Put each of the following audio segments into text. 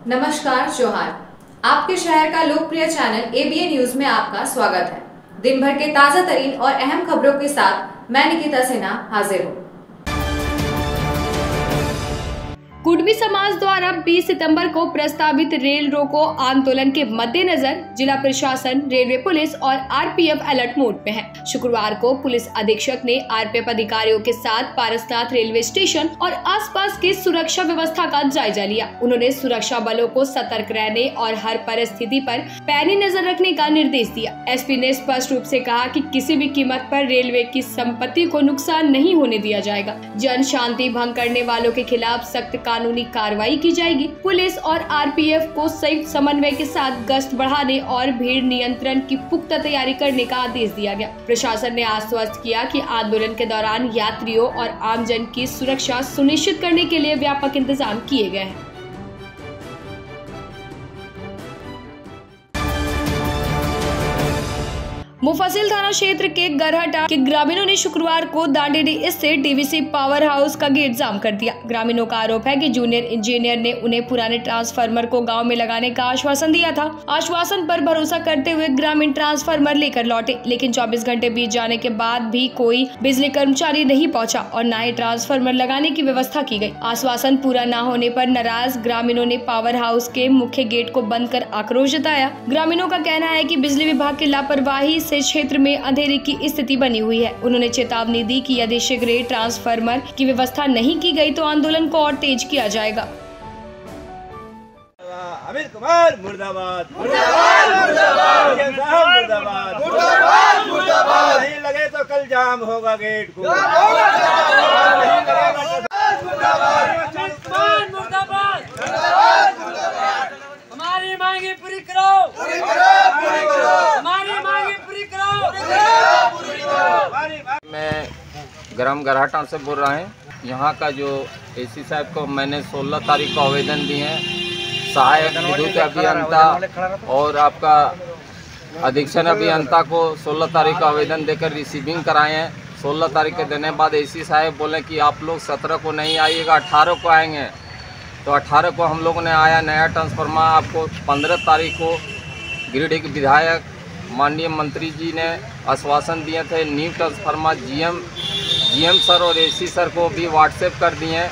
नमस्कार जोहार। आपके शहर का लोकप्रिय चैनल एबीएन न्यूज में आपका स्वागत है। दिन भर के ताजा तरीन और अहम खबरों के साथ मैं निकिता सिन्हा हाजिर हूँ। कुडमी समाज द्वारा 20 सितंबर को प्रस्तावित रेल रोको आंदोलन के मद्देनजर जिला प्रशासन, रेलवे पुलिस और आरपीएफ अलर्ट मोड में है। शुक्रवार को पुलिस अधीक्षक ने आरपीएफ अधिकारियों के साथ पारसनाथ रेलवे स्टेशन और आसपास की सुरक्षा व्यवस्था का जायजा लिया। उन्होंने सुरक्षा बलों को सतर्क रहने और हर परिस्थिति पर पैनी नजर रखने का निर्देश दिया। एसपी ने स्पष्ट रूप से कहा कि किसी भी कीमत पर रेलवे की संपत्ति को नुकसान नहीं होने दिया जाएगा। जन शांति भंग करने वालों के खिलाफ सख्त कानूनी कार्रवाई की जाएगी। पुलिस और आरपीएफ को संयुक्त समन्वय के साथ गश्त बढ़ाने और भीड़ नियंत्रण की पुख्ता तैयारी करने का आदेश दिया गया। प्रशासन ने आश्वस्त किया कि आंदोलन के दौरान यात्रियों और आमजन की सुरक्षा सुनिश्चित करने के लिए व्यापक इंतजाम किए गए हैं। मुफस्सिल थाना क्षेत्र के गरहटा के ग्रामीणों ने शुक्रवार को दांडेडी स्थित डीवीसी पावर हाउस का गेट जाम कर दिया। ग्रामीणों का आरोप है कि जूनियर इंजीनियर ने उन्हें पुराने ट्रांसफार्मर को गांव में लगाने का आश्वासन दिया था। आश्वासन पर भरोसा करते हुए ग्रामीण ट्रांसफार्मर लेकर लौटे, लेकिन 24 घंटे बीत जाने के बाद भी कोई बिजली कर्मचारी नहीं पहुंचा और न ही ट्रांसफार्मर लगाने की व्यवस्था की गई। आश्वासन पूरा न होने पर नाराज ग्रामीणों ने पावर हाउस के मुख्य गेट को बंद कर आक्रोश जताया। ग्रामीणों का कहना है कि बिजली विभाग की लापरवाही से क्षेत्र में अंधेरे की स्थिति बनी हुई है। उन्होंने चेतावनी दी कि यदि शीघ्र ट्रांसफार्मर की व्यवस्था नहीं की गई तो आंदोलन को और तेज किया जाएगा। अमित कुमार मुर्दाबाद, मुर्दाबाद, मुर्दाबाद, मुर्दाबाद, मुर्दाबाद, मुर्दाबाद। नहीं लगे तो कल जाम होगा गेट को। हमारी मांगे पूरी करो, हमारी मांगे पूरी करो। मैं ग्राम गरहटा से बोल रहा हूँ। यहाँ का जो एसी साहब को मैंने 16 तारीख को आवेदन दिए हैं। सहायक विद्युत अभियंता और आपका अधीक्षण अभियंता को 16 तारीख को आवेदन देकर रिसीविंग कराए हैं। 16 तारीख के देने बाद एसी साहब बोले कि आप लोग 17 को नहीं आइएगा, 18 को आएंगे। तो 18 को हम लोगों ने आया नया ट्रांसफार्मर। आपको 15 तारीख को गिरिडीह के विधायक माननीय मंत्री जी ने आश्वासन दिए थे। न्यू ट्रांसफार्मर जीएम सर और एसी सर को भी व्हाट्सएप कर दिए हैं।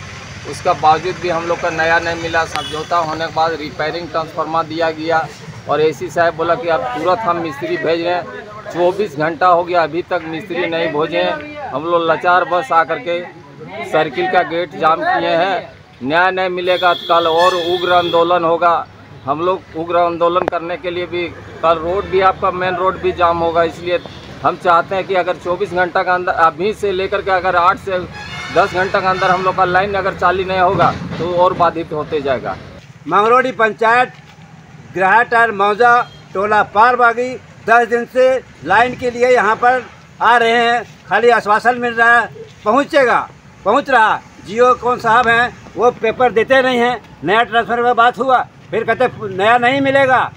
उसका बावजूद भी हम लोग का नया नहीं मिला। समझौता होने के बाद रिपेयरिंग ट्रांसफार्मर दिया गया और एसी साहब बोला कि अब तुरंत हम मिस्त्री भेज रहे हैं। 24 घंटा हो गया, अभी तक मिस्त्री नहीं भेजे हैं। हम लोग लाचार बस आकर के सर्किल का गेट जाम किए हैं। न्याय नहीं मिलेगा तो कल और उग्र आंदोलन होगा। हम लोग उग्र आंदोलन करने के लिए भी कल रोड भी आपका मेन रोड भी जाम होगा। इसलिए हम चाहते हैं कि अगर 24 घंटा का अंदर अभी से लेकर के अगर 8 से 10 घंटा के अंदर हम लोग का लाइन अगर चालू नहीं होगा तो और बाधित होते जाएगा। मंगरोड़ी पंचायत ग्रहटा मौजा टोला पारबागी 10 दिन से लाइन के लिए यहाँ पर आ रहे हैं। खाली आश्वासन मिल रहा है, पहुँच रहा। जियो कौन साहब हैं वो पेपर देते नहीं हैं। नया ट्रांसफर में बात हुआ, फिर कहते नया नहीं मिलेगा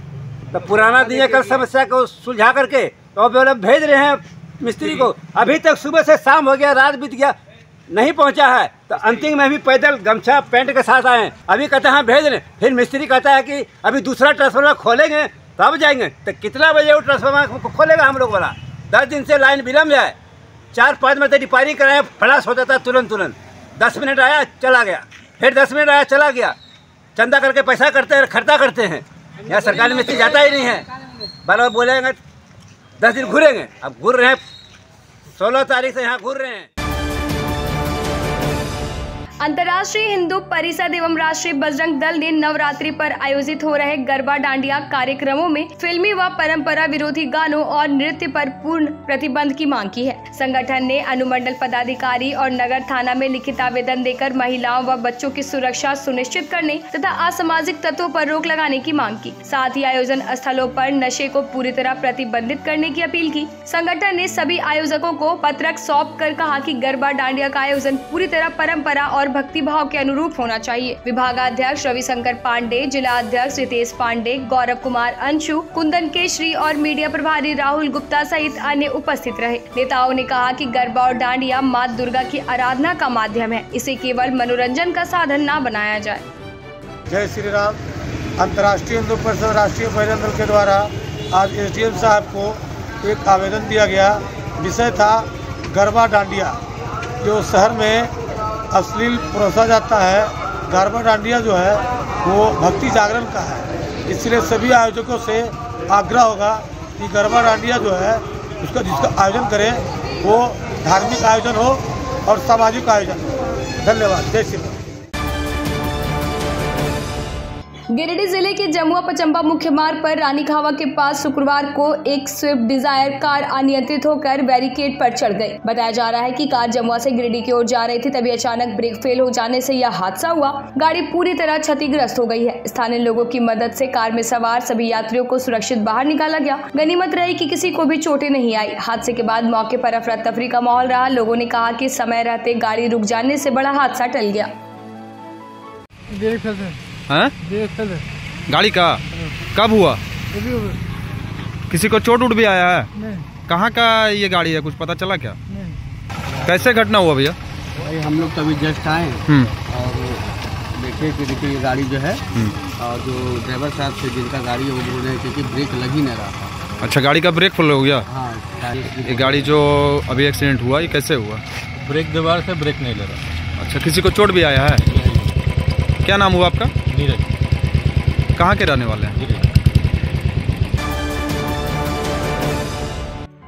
तो पुराना दिए कल समस्या को सुलझा करके तो बोले भेज रहे हैं मिस्त्री को। अभी तक सुबह से शाम हो गया, रात बीत गया, नहीं पहुंचा है। तो अंतिम में भी पैदल गमछा पैंट के साथ आए हैं। अभी कहते हैं भेज रहे, फिर मिस्त्री कहता है कि अभी दूसरा ट्रांसफार्मर खोलेंगे तब जाएंगे। तो कितना बजे वो ट्रांसफार्मर खोलेगा हम लोग वाला? 10 दिन से लाइन विलम्ब है। 4-5 मिनट रिपेयरिंग कराया, फ्लैश हो जाता है तुरंत। 10 मिनट आया चला गया, फिर 10 मिनट आया चला गया। चंदा करके पैसा करते हैं, खर्चा करते हैं। यहाँ सरकारी मिस्त्री जाता ही नहीं है। बार बोलेंगे 10 दिन घूरेंगे। अब घूर रहे हैं, 16 तारीख से यहाँ घूर रहे हैं। अंतर्राष्ट्रीय हिंदू परिषद एवं राष्ट्रीय बजरंग दल ने नवरात्रि पर आयोजित हो रहे गरबा डांडिया कार्यक्रमों में फिल्मी व परंपरा विरोधी गानों और नृत्य पर पूर्ण प्रतिबंध की मांग की है। संगठन ने अनुमंडल पदाधिकारी और नगर थाना में लिखित आवेदन देकर महिलाओं व बच्चों की सुरक्षा सुनिश्चित करने तथा असामाजिक तत्वों पर रोक लगाने की मांग की। साथ ही आयोजन स्थलों पर नशे को पूरी तरह प्रतिबंधित करने की अपील की। संगठन ने सभी आयोजकों को पत्रक सौंप कर कहा कि गरबा डांडिया का आयोजन पूरी तरह परंपरा और भक्ति भाव के अनुरूप होना चाहिए। विभागाध्यक्ष रविशंकर पांडे, जिला अध्यक्ष रितेश पांडे, गौरव कुमार अंशु, कुंदन केशरी और मीडिया प्रभारी राहुल गुप्ता सहित अन्य उपस्थित रहे। नेताओं ने कहा कि गरबा और डांडिया मां दुर्गा की आराधना का माध्यम है, इसे केवल मनोरंजन का साधन न बनाया जाए। जय श्री राम। अंतर्राष्ट्रीय हिंदू परिषद राष्ट्रीय महिला दल के द्वारा आज एसडीएम साहब को एक आवेदन दिया गया। विषय था गरबा डांडिया, जो शहर में अश्लील परोसा जाता है। गरबा डांडिया जो है वो भक्ति जागरण का है, इसलिए सभी आयोजकों से आग्रह होगा कि गरबा डांडिया जो है उसका जिसका आयोजन करें वो धार्मिक आयोजन हो और सामाजिक आयोजन हो। धन्यवाद। जय श्री राम। गिरिडीह जिले के जमुआ पचंबा मुख्य मार्ग पर रानीखावा के पास शुक्रवार को एक स्विफ्ट डिजायर कार अनियंत्रित होकर बैरिकेड पर चढ़ गई। बताया जा रहा है कि कार जमुआ से गिरिडीह की ओर जा रही थी, तभी अचानक ब्रेक फेल हो जाने से यह हादसा हुआ। गाड़ी पूरी तरह क्षतिग्रस्त हो गई है। स्थानीय लोगों की मदद से कार में सवार सभी यात्रियों को सुरक्षित बाहर निकाला गया। गनीमत रही कि किसी को भी चोटें नहीं आई। हादसे के बाद मौके पर अफरा तफरी का माहौल रहा। लोगों ने कहा कि समय रहते गाड़ी रुक जाने से बड़ा हादसा टल गया। हाँ? गाड़ी का कब हुआ? किसी को चोट उठ भी आया है? नहीं। कहाँ का ये गाड़ी है, कुछ पता चला क्या? नहीं। कैसे घटना हुआ भैया? भाई हम लोग तो अभी जस्ट आए और देखे कि देखिए ये गाड़ी जो है और जो ड्राइवर साहब से जिनका गाड़ी है वो बोल रहे थे कि ब्रेक लग ही नहीं रहा था। अच्छा, गाड़ी का ब्रेक फेल हो गया? हाँ। ये गाड़ी जो अभी एक्सीडेंट हुआ ये कैसे हुआ? ब्रेक दबार से ब्रेक नहीं ले रहा। अच्छा, किसी को चोट भी आया है? क्या नाम हुआ आपका? नीरज। कहाँ के रहने वाले हैं?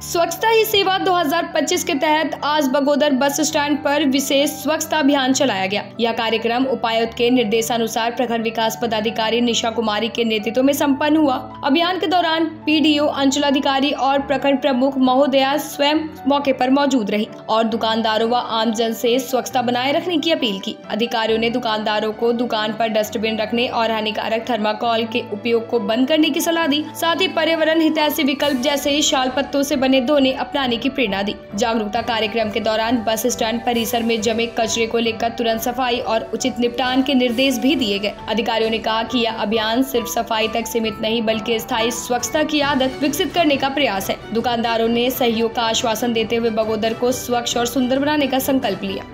स्वच्छता ही सेवा 2025 के तहत आज बगोदर बस स्टैंड पर विशेष स्वच्छता अभियान चलाया गया। यह कार्यक्रम उपायुक्त के निर्देशानुसार प्रखंड विकास पदाधिकारी निशा कुमारी के नेतृत्व में संपन्न हुआ। अभियान के दौरान पीडीओ, अंचलाधिकारी और प्रखंड प्रमुख महोदया स्वयं मौके पर मौजूद रही और दुकानदारों व आमजन से स्वच्छता बनाए रखने की अपील की। अधिकारियों ने दुकानदारों को दुकान पर डस्टबिन रखने और हानिकारक थर्माकोल के उपयोग को बंद करने की सलाह दी। साथ ही पर्यावरण हितैषी विकल्प जैसे शाल पत्तों से बने दोने अपनाने की प्रेरणा दी। जागरूकता कार्यक्रम के दौरान बस स्टैंड परिसर में जमे कचरे को लेकर तुरंत सफाई और उचित निपटान के निर्देश भी दिए गए। अधिकारियों ने कहा कि यह अभियान सिर्फ सफाई तक सीमित नहीं बल्कि स्थायी स्वच्छता की आदत विकसित करने का प्रयास है। दुकानदारों ने सहयोग का आश्वासन देते हुए बगोदर को स्वच्छ और सुंदर बनाने का संकल्प लिया।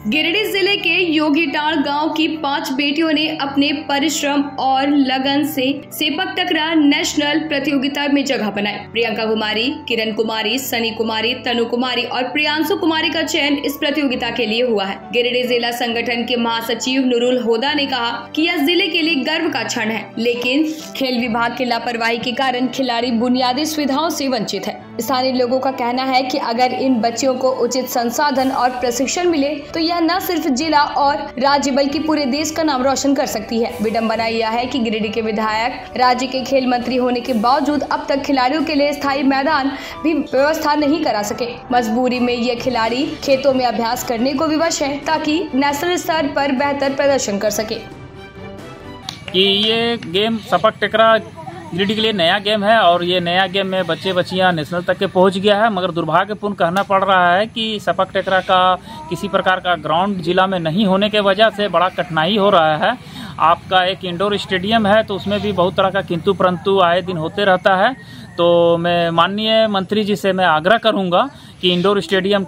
गिरिडीह जिले के योगीटाड़ गांव की 5 बेटियों ने अपने परिश्रम और लगन से सेपक टकरा नेशनल प्रतियोगिता में जगह बनाई। प्रियंका कुमारी, किरण कुमारी, सनी कुमारी, तनु कुमारी और प्रियांशु कुमारी का चयन इस प्रतियोगिता के लिए हुआ है। गिरिडीह जिला संगठन के महासचिव नूरुल होदा ने कहा कि यह जिले के लिए गर्व का क्षण है, लेकिन खेल विभाग की लापरवाही के कारण खिलाड़ी बुनियादी सुविधाओं से वंचित है। स्थानीय लोगों का कहना है कि अगर इन बच्चियों को उचित संसाधन और प्रशिक्षण मिले तो यह न सिर्फ जिला और राज्य बल्कि पूरे देश का नाम रोशन कर सकती है। विडंबना यह है कि गिरिडीह के विधायक राज्य के खेल मंत्री होने के बावजूद अब तक खिलाड़ियों के लिए स्थायी मैदान भी व्यवस्था नहीं करा सके। मजबूरी में ये खिलाड़ी खेतों में अभ्यास करने को विवश है ताकि नेशनल स्तर पर बेहतर प्रदर्शन कर सके। ये गेम सपक टकरा गिरिडीह के लिए नया गेम है और ये नया गेम में बच्चे बच्चियां नेशनल तक के पहुंच गया है, मगर दुर्भाग्यपूर्ण कहना पड़ रहा है कि सपक टकरा का किसी प्रकार का ग्राउंड जिला में नहीं होने के वजह से बड़ा कठिनाई हो रहा है। आपका एक इंडोर स्टेडियम है तो उसमें भी बहुत तरह का किंतु परंतु आए दिन होते रहता है। तो मैं माननीय मंत्री जी से मैं आग्रह करूँगा कि इंडोर स्टेडियम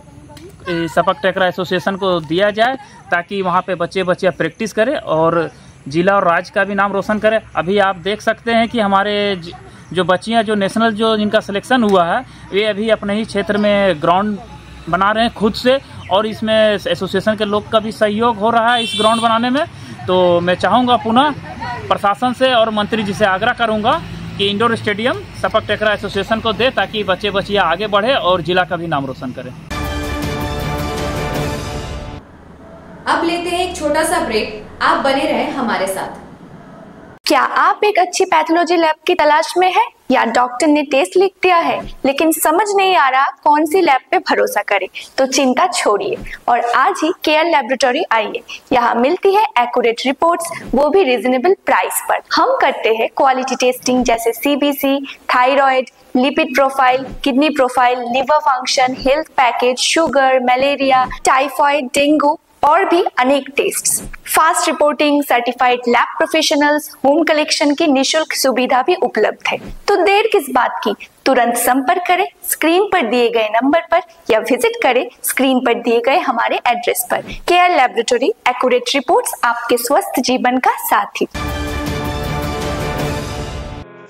सपक टकरा एसोसिएशन को दिया जाए ताकि वहाँ पर बच्चे बच्चियाँ प्रैक्टिस करें और जिला और राज्य का भी नाम रोशन करे। अभी आप देख सकते हैं कि हमारे जो बच्चियां जो नेशनल जो जिनका सिलेक्शन हुआ है वे अभी अपने ही क्षेत्र में ग्राउंड बना रहे हैं खुद से और इसमें एसोसिएशन के लोग का भी सहयोग हो रहा है इस ग्राउंड बनाने में। तो मैं चाहूँगा पुनः प्रशासन से और मंत्री जी से आग्रह करूँगा कि इंडोर स्टेडियम सपक टकरा एसोसिएशन को दे ताकि बच्चे बच्चियाँ आगे बढ़े और जिला का भी नाम रोशन करें। अब लेते हैं एक छोटा सा ब्रेक, आप बने रहें हमारे साथ। क्या आप एक अच्छी पैथोलॉजी लैब की तलाश में है या डॉक्टर ने टेस्ट लिख दिया है लेकिन समझ नहीं आ रहा कौन सी लैब पे भरोसा करें? तो चिंता छोड़िए और आज ही केयर लैबोरेटरी आइए। यहाँ मिलती है एक्यूरेट रिपोर्ट्स, वो भी रीजनेबल प्राइस पर। हम करते हैं क्वालिटी टेस्टिंग जैसे CBC, thyroid, lipid profile, kidney profile, liver function, health package, sugar, malaria, typhoid, dengue और भी अनेक tests. Fast reporting, certified lab professionals, home collection की निशुल्क सुविधा भी उपलब्ध है। तो देर किस बात की, तुरंत संपर्क करें स्क्रीन पर दिए गए नंबर पर या विजिट करें स्क्रीन पर दिए गए हमारे एड्रेस पर। केयर लैबोरेटरी, एक्यूरेट रिपोर्ट्स, आपके स्वस्थ जीवन का साथी।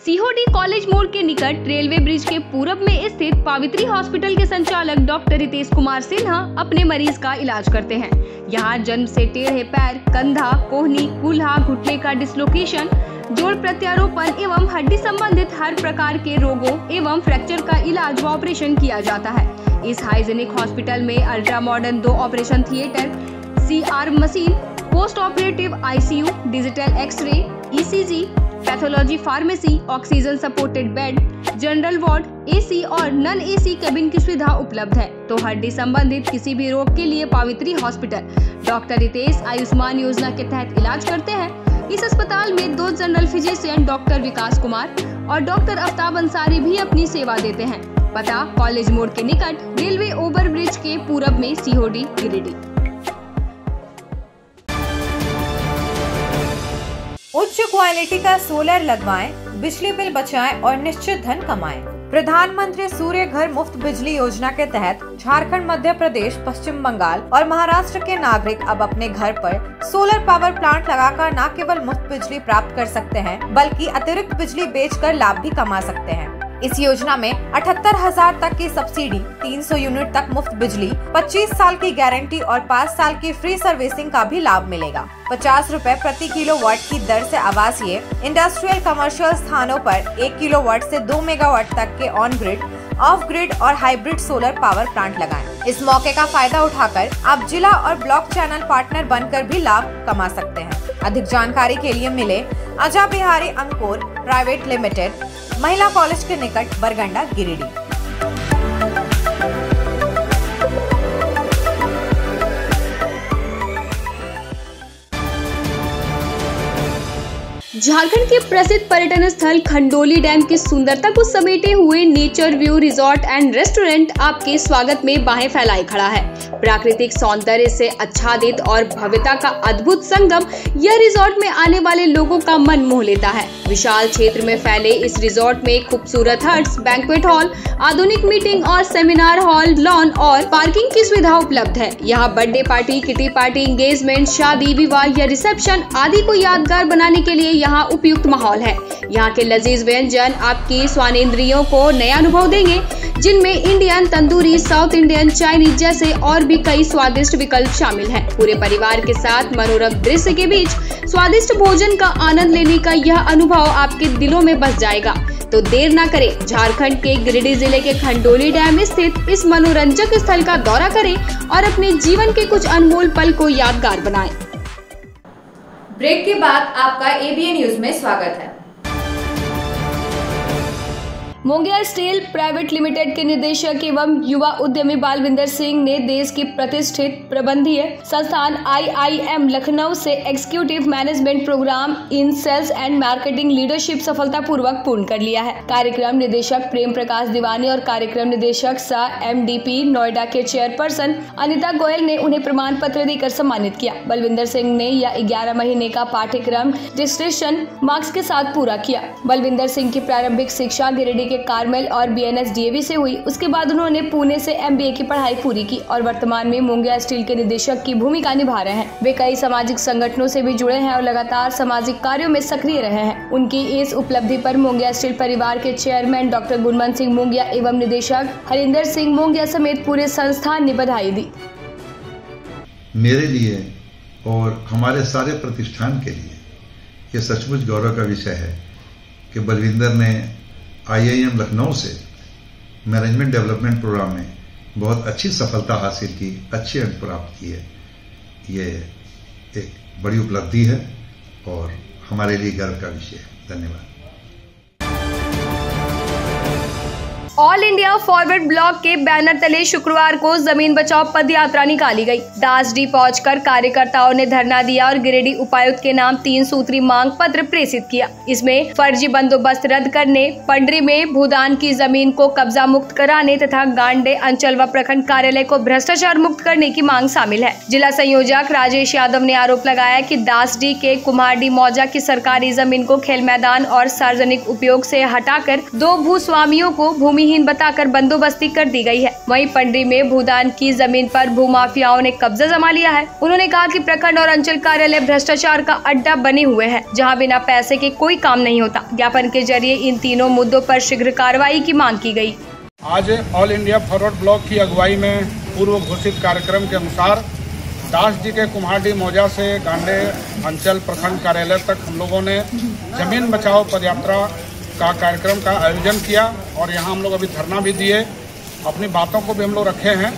सीहोडी कॉलेज मोड़ के निकट रेलवे ब्रिज के पूरब में स्थित पावित्री हॉस्पिटल के संचालक डॉक्टर रितेश कुमार सिन्हा अपने मरीज का इलाज करते हैं। यहां जन्म से टेढ़े पैर, कंधा, कोहनी, कूल्हा, घुटने का डिसलोकेशन, जोड़ प्रत्यारोपण एवं हड्डी संबंधित हर प्रकार के रोगों एवं फ्रैक्चर का इलाज व ऑपरेशन किया जाता है। इस हाइजेनिक हॉस्पिटल में ultra modern 2 operation theatre, CR machine, post operative ICU, digital x-ray, ECG, pathology pharmacy, oxygen supported bed, general ward, AC और नॉन AC केबिन की सुविधा उपलब्ध है। तो हड्डी संबंधित किसी भी रोग के लिए पावित्री हॉस्पिटल डॉक्टर रितेश आयुष्मान योजना के तहत इलाज करते हैं। इस अस्पताल में 2 जनरल फिजिशियन डॉक्टर विकास कुमार और डॉक्टर आफ्ताब अंसारी भी अपनी सेवा देते हैं। पता कॉलेज मोड़ के निकट रेलवे ओवर ब्रिज के पूरब में, सीहोडी, गिरिडीह। उच्च क्वालिटी का सोलर लगवाएं, बिजली बिल बचाएं और निश्चित धन कमाएं। प्रधानमंत्री सूर्य घर मुफ्त बिजली योजना के तहत झारखंड, मध्य प्रदेश, पश्चिम बंगाल और महाराष्ट्र के नागरिक अब अपने घर पर सोलर पावर प्लांट लगाकर न केवल मुफ्त बिजली प्राप्त कर सकते हैं बल्कि अतिरिक्त बिजली बेचकर लाभ भी कमा सकते हैं। इस योजना में 78,000 तक की सब्सिडी, 300 यूनिट तक मुफ्त बिजली, 25 साल की गारंटी और 5 साल की फ्री सर्विसिंग का भी लाभ मिलेगा। 50 रुपए प्रति किलोवाट की दर से आवासीय, इंडस्ट्रियल, कमर्शियल स्थानों पर 1 किलोवाट से 2 मेगावाट तक के ऑन ग्रिड, ऑफ ग्रिड और हाइब्रिड सोलर पावर प्लांट लगाएं। इस मौके का फायदा उठाकर आप जिला और ब्लॉक चैनल पार्टनर बनकर भी लाभ कमा सकते हैं। अधिक जानकारी के लिए मिले अजा बिहारी अंकोर प्राइवेट लिमिटेड, महिला कॉलेज के निकट, बरगंडा, गिरिडीह। झारखंड के प्रसिद्ध पर्यटन स्थल खंडोली डैम की सुंदरता को समेटे हुए nature view resort and restaurant आपके स्वागत में बाहें फैलाए खड़ा है। प्राकृतिक सौंदर्य से आच्छादित और भव्यता का अद्भुत संगम यह रिजॉर्ट में आने वाले लोगों का मन मोह लेता है। विशाल क्षेत्र में फैले इस रिजॉर्ट में खूबसूरत हट्स, बैंक्वेट हॉल, आधुनिक मीटिंग और सेमिनार हॉल, लॉन और पार्किंग की सुविधा उपलब्ध है। यहाँ birthday party, kitty party, engagement, शादी, विवाह या रिसेप्शन आदि को यादगार बनाने के लिए यहाँ उपयुक्त माहौल है। यहाँ के लजीज व्यंजन आपकी स्वानेंद्रियों को नया अनुभव देंगे, जिनमें Indian, tandoori, south Indian, Chinese जैसे और भी कई स्वादिष्ट विकल्प शामिल हैं। पूरे परिवार के साथ मनोरम दृश्य के बीच स्वादिष्ट भोजन का आनंद लेने का यह अनुभव आपके दिलों में बस जाएगा। तो देर ना करें, झारखंड के गिरिडीह जिले के खंडोली डैम स्थित इस मनोरंजक स्थल का दौरा करें और अपने जीवन के कुछ अनमोल पल को यादगार बनाएं। ब्रेक के बाद आपका ABN न्यूज में स्वागत है। मोंगिया स्टील प्राइवेट लिमिटेड के निदेशक एवं युवा उद्यमी बालविंदर सिंह ने देश की प्रतिष्ठित प्रबंधीय संस्थान IIM लखनऊ से executive management programme in sales and marketing leadership सफलतापूर्वक पूर्ण कर लिया है। कार्यक्रम निदेशक प्रेम प्रकाश दीवानी और कार्यक्रम निदेशक सह MDP नोएडा के चेयरपर्सन अनिता गोयल ने उन्हें प्रमाण पत्र देकर सम्मानित किया। बलविंदर सिंह ने यह 11 महीने का पाठ्यक्रम डिस्टिंक्शन मार्क्स के साथ पूरा किया। बलविंदर सिंह की प्रारंभिक शिक्षा गिरिडीह कार्मेल और BNS DAV से हुई। उसके बाद उन्होंने पुणे से MBA की पढ़ाई पूरी की और वर्तमान में मोंगिया स्टील के निदेशक की भूमिका निभा रहे हैं। वे कई सामाजिक संगठनों से भी जुड़े हैं और लगातार सामाजिक कार्यों में सक्रिय रहे हैं। उनकी इस उपलब्धि पर मोंगिया स्टील परिवार के चेयरमैन डॉक्टर गुणवंत सिंह मोंगिया एवं निदेशक हरिंदर सिंह मोंगिया समेत पूरे संस्थान ने बधाई दी। मेरे लिए और हमारे सारे प्रतिष्ठान के लिए यह सचमुच गौरव का विषय है कि बलविंदर ने IIM लखनऊ से मैनेजमेंट डेवलपमेंट प्रोग्राम में बहुत अच्छी सफलता हासिल की, अच्छे अंक प्राप्त किए। ये एक बड़ी उपलब्धि है और हमारे लिए गर्व का विषय है। धन्यवाद। ऑल इंडिया फॉरवर्ड ब्लॉक के बैनर तले शुक्रवार को जमीन बचाओ पद यात्रा निकाली गई। दासडी पहुंचकर कार्यकर्ताओं ने धरना दिया और गिरिडीह उपायुक्त के नाम 3 सूत्री मांग पत्र प्रेषित किया। इसमें फर्जी बंदोबस्त रद्द करने, पंडरी में भूदान की जमीन को कब्जा मुक्त कराने तथा गांडे अंचल व प्रखंड कार्यालय को भ्रष्टाचार मुक्त करने की मांग शामिल है। जिला संयोजक राजेश यादव ने आरोप लगाया कि दासडी के कुम्हारडी मौजा की सरकारी जमीन को खेल मैदान और सार्वजनिक उपयोग से हटाकर 2 भूस्वामियों को भूमिहीन बताकर बंदोबस्ती कर दी गई है। वहीं पंडरी में भूदान की जमीन पर भूमाफियाओं ने कब्जा जमा लिया है। उन्होंने कहा कि प्रखंड और अंचल कार्यालय भ्रष्टाचार का अड्डा बने हुए हैं, जहां बिना पैसे के कोई काम नहीं होता। ज्ञापन के जरिए इन तीनों मुद्दों पर शीघ्र कार्रवाई की मांग की गई। आज ऑल इंडिया फॉरवर्ड ब्लॉक की अगुवाई में पूर्व घोषित कार्यक्रम के अनुसार दासडी के कुम्हारडी मौजा से गांडे अंचल प्रखंड कार्यालय तक हम लोगों ने जमीन बचाओ पदयात्रा का कार्यक्रम का आयोजन किया और यहाँ हम लोग अभी धरना भी दिए, अपनी बातों को भी हम लोग रखे हैं।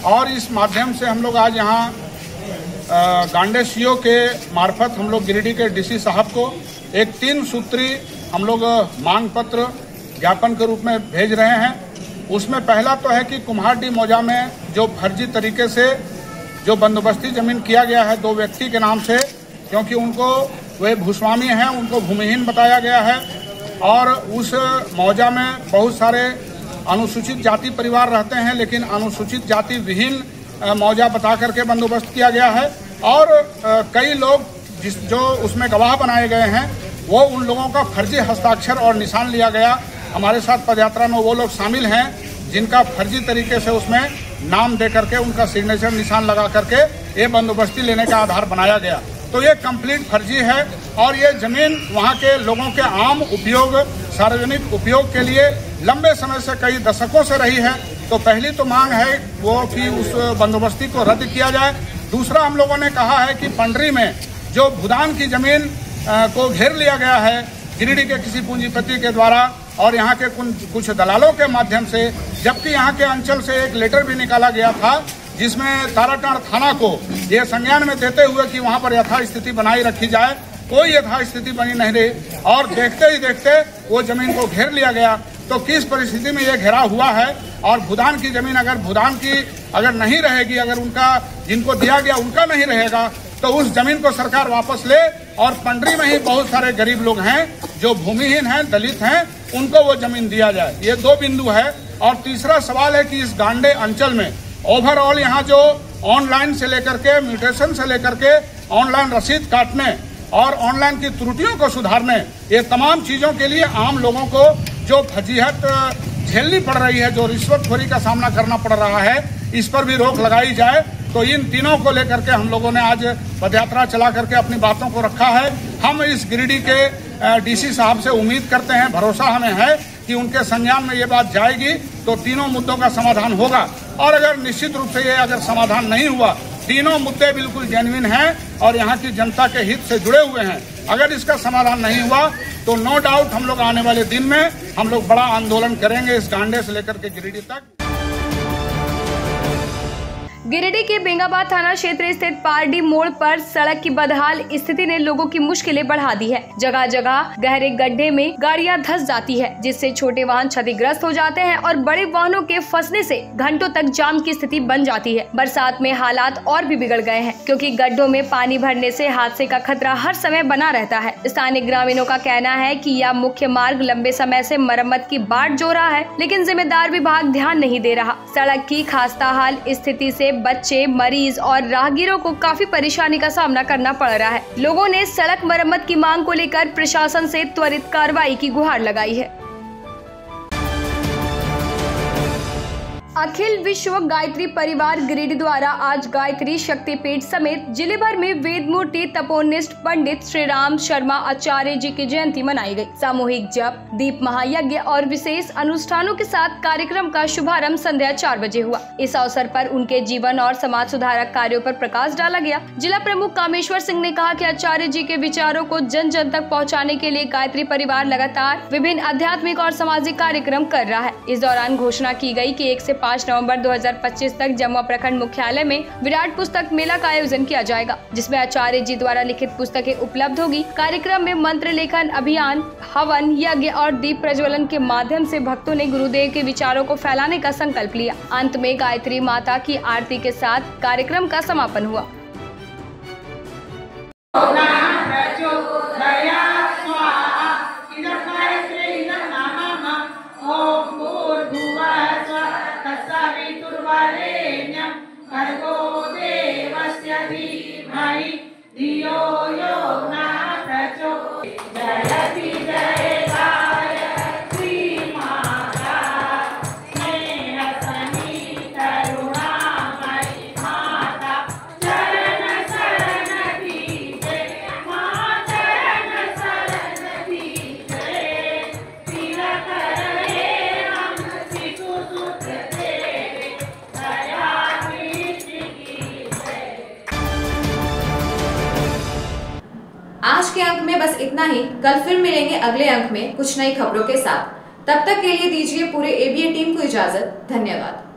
और इस माध्यम से हम लोग आज यहाँ गांडे सीओ के मार्फत हम लोग गिरिडीह के डीसी साहब को एक 3 सूत्री हम लोग मांग पत्र ज्ञापन के रूप में भेज रहे हैं। उसमें पहला तो है कि कुम्हारडी मौजा में जो फर्जी तरीके से जो बंदोबस्ती जमीन किया गया है 2 व्यक्ति के नाम से, क्योंकि उनको वे भूस्वामी हैं, उनको भूमिहीन बताया गया है और उस मौजा में बहुत सारे अनुसूचित जाति परिवार रहते हैं, लेकिन अनुसूचित जाति विहीन मौजा बता करके बंदोबस्त किया गया है। और कई लोग जो उसमें गवाह बनाए गए हैं वो उन लोगों का फर्जी हस्ताक्षर और निशान लिया गया। हमारे साथ पदयात्रा में वो लोग शामिल हैं जिनका फर्जी तरीके से उसमें नाम दे करके उनका सिग्नेचर निशान लगा करके ये बंदोबस्ती लेने का आधार बनाया गया। तो ये कंप्लीट फर्जी है और ये जमीन वहाँ के लोगों के आम उपयोग, सार्वजनिक उपयोग के लिए लंबे समय से कई दशकों से रही है। तो पहली तो मांग है वो कि उस बंदोबस्ती को रद्द किया जाए। दूसरा, हम लोगों ने कहा है कि पंडरी में जो भूदान की जमीन को घेर लिया गया है गिरिडीह के किसी पूंजीपति के द्वारा और यहाँ के कुछ दलालों के माध्यम से, जबकि यहाँ के अंचल से एक लेटर भी निकाला गया था जिसमें ताराटांड़ थाना को ये संज्ञान में देते हुए कि वहाँ पर यथास्थिति बनाई रखी जाए, कोई यथास्थिति बनी नहीं रही और देखते ही देखते वो जमीन को घेर लिया गया। तो किस परिस्थिति में ये घेरा हुआ है और भूदान की जमीन अगर नहीं रहेगी, अगर उनका जिनको दिया गया उनका नहीं रहेगा तो उस जमीन को सरकार वापस ले और पंडरी में ही बहुत सारे गरीब लोग हैं जो भूमिहीन हैं, दलित हैं, उनको वो जमीन दिया जाए। ये 2 बिंदु है। और तीसरा सवाल है कि इस गांडे अंचल में ओवरऑल यहाँ जो ऑनलाइन से लेकर के म्यूटेशन से लेकर के ऑनलाइन रसीद काटने और ऑनलाइन की त्रुटियों को सुधारने, ये तमाम चीजों के लिए आम लोगों को जो फजीहत झेलनी पड़ रही है, जो रिश्वतखोरी का सामना करना पड़ रहा है, इस पर भी रोक लगाई जाए। तो इन तीनों को लेकर के हम लोगों ने आज पदयात्रा चला करके अपनी बातों को रखा है। हम इस गिरिडीह के डीसी साहब से उम्मीद करते हैं, भरोसा हमें है कि उनके संज्ञान में ये बात जाएगी तो तीनों मुद्दों का समाधान होगा। और अगर निश्चित रूप से ये अगर समाधान नहीं हुआ, तीनों मुद्दे बिल्कुल जेन्युइन हैं और यहाँ की जनता के हित से जुड़े हुए हैं, अगर इसका समाधान नहीं हुआ तो नो डाउट हम लोग आने वाले दिन में हम लोग बड़ा आंदोलन करेंगे इस गांडे से लेकर के गिरिडीह तक। गिरिडीह के बेंगाबाद थाना क्षेत्र स्थित पारडी मोड़ पर सड़क की बदहाल स्थिति ने लोगों की मुश्किलें बढ़ा दी है। जगह जगह गहरे गड्ढे में गाड़ियां धंस जाती है, जिससे छोटे वाहन क्षतिग्रस्त हो जाते हैं और बड़े वाहनों के फंसने से घंटों तक जाम की स्थिति बन जाती है। बरसात में हालात और भी बिगड़ गए हैं, क्योंकि गड्ढों में पानी भरने से हादसे का खतरा हर समय बना रहता है। स्थानीय ग्रामीणों का कहना है कि यह मुख्य मार्ग लंबे समय से मरम्मत की बाट जो रहा है, लेकिन जिम्मेदार विभाग ध्यान नहीं दे रहा। सड़क की खस्ताहाल स्थिति से बच्चे, मरीज और राहगीरों को काफी परेशानी का सामना करना पड़ रहा है। लोगों ने सड़क मरम्मत की मांग को लेकर प्रशासन से त्वरित कार्रवाई की गुहार लगाई है। अखिल विश्व गायत्री परिवार गिरिडीह द्वारा आज गायत्री शक्तिपीठ समेत जिले भर में वेदमूर्ति तपोनिष्ठ पंडित श्री राम शर्मा आचार्य जी की जयंती मनाई गई। सामूहिक जप, दीप महायज्ञ और विशेष अनुष्ठानों के साथ कार्यक्रम का शुभारंभ संध्या 4 बजे हुआ। इस अवसर पर उनके जीवन और समाज सुधारक कार्यों पर प्रकाश डाला गया। जिला प्रमुख कामेश्वर सिंह ने कहा कि आचार्य जी के विचारों को जन जन तक पहुँचाने के लिए गायत्री परिवार लगातार विभिन्न आध्यात्मिक और सामाजिक कार्यक्रम कर रहा है। इस दौरान घोषणा की गयी कि 1 से 5 नवंबर 2025 तक जमुआ प्रखंड मुख्यालय में विराट पुस्तक मेला का आयोजन किया जाएगा, जिसमें आचार्य जी द्वारा लिखित पुस्तकें उपलब्ध होगी। कार्यक्रम में मंत्र लेखन अभियान, हवन, यज्ञ और दीप प्रज्वलन के माध्यम से भक्तों ने गुरुदेव के विचारों को फैलाने का संकल्प लिया। अंत में गायत्री माता की आरती के साथ कार्यक्रम का समापन हुआ। आज के अंक में बस इतना ही। कल फिर मिलेंगे अगले अंक में कुछ नई खबरों के साथ। तब तक के लिए दीजिए पूरे ABN टीम को इजाजत। धन्यवाद।